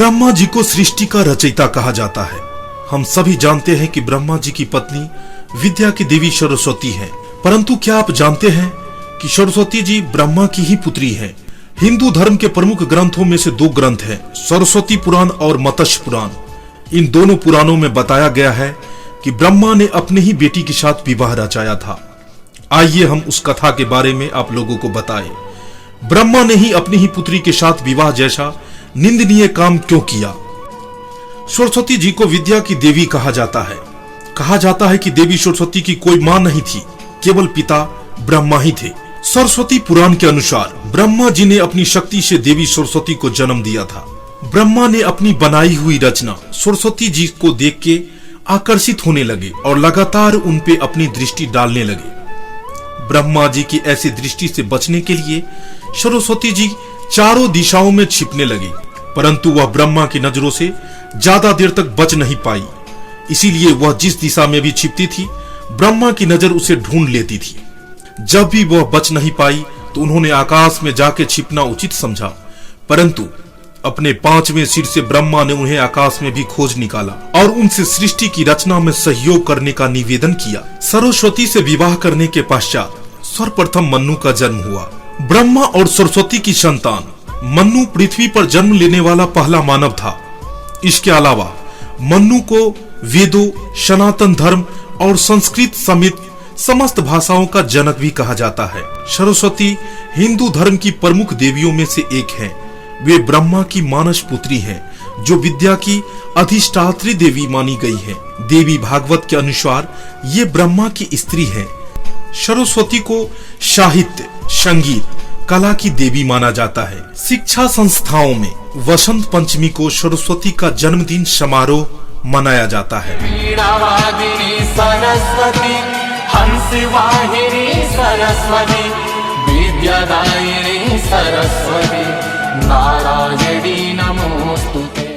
ब्रह्मा जी को सृष्टि का रचयिता कहा जाता है। हम सभी जानते हैं कि ब्रह्मा जी की पत्नी विद्या की देवी सरस्वती हैं। परंतु क्या आप जानते हैं कि सरस्वती जी ब्रह्मा की ही पुत्री हैं। हिंदू धर्म के प्रमुख ग्रंथों में से दो ग्रंथ हैं, सरस्वती पुराण और मत्स्य पुराण। इन दोनों पुराणों में बताया गया है कि ब्रह्मा ने अपने ही बेटी के साथ विवाह रचाया था। आइए हम उस कथा के बारे में आप लोगों को बताएं। ब्रह्मा ने ही अपनी ही पुत्री के साथ विवाह जैसा निंदनीय काम क्यों किया? सरस्वती जी को विद्या की देवी कहा जाता है। कहा जाता है कि देवी सरस्वती की कोई मां नहीं थी, केवल पिता ब्रह्मा ही थे। सरस्वती पुराण के अनुसार ब्रह्मा जी ने अपनी शक्ति से देवी सरस्वती को जन्म दिया था। ब्रह्मा ने अपनी बनाई हुई रचना सरस्वती जी को देख के आकर्षित होने लगे और लगातार उन पे अपनी दृष्टि डालने लगे। ब्रह्मा जी की ऐसी दृष्टि से बचने के लिए सरस्वती जी चारों दिशाओं में छिपने लगी, परंतु वह ब्रह्मा की नजरों से ज्यादा देर तक बच नहीं पाई। इसीलिए वह जिस दिशा में भी छिपती थी, ब्रह्मा की नजर उसे ढूंढ लेती थी। जब भी वह बच नहीं पाई तो उन्होंने आकाश में जाके छिपना उचित समझा, परंतु अपने 5वें सिर से ब्रह्मा ने उन्हें आकाश में भी खोज निकाला और उनसे सृष्टि की रचना में सहयोग करने का निवेदन किया। सरस्वती से विवाह करने के पश्चात सर्वप्रथम मन्नु का जन्म हुआ। ब्रह्मा और सरस्वती की संतान मन्नु पृथ्वी पर जन्म लेने वाला पहला मानव था। इसके अलावा मन्नु को वेदों, सनातन धर्म और संस्कृत समेत समस्त भाषाओं का जनक भी कहा जाता है। सरस्वती हिंदू धर्म की प्रमुख देवियों में से एक है। वे ब्रह्मा की मानस पुत्री हैं, जो विद्या की अधिष्ठात्री देवी मानी गई है। देवी भागवत के अनुसार ये ब्रह्मा की स्त्री है। सरस्वती को साहित्य, संगीत, कला की देवी माना जाता है। शिक्षा संस्थाओं में वसंत पंचमी को सरस्वती का जन्मदिन समारोह मनाया जाता है। सरस्वती हंसवाहिनी सरस्वती विद्यादायिनी सरस्वती नारायणी नमोस्तुते।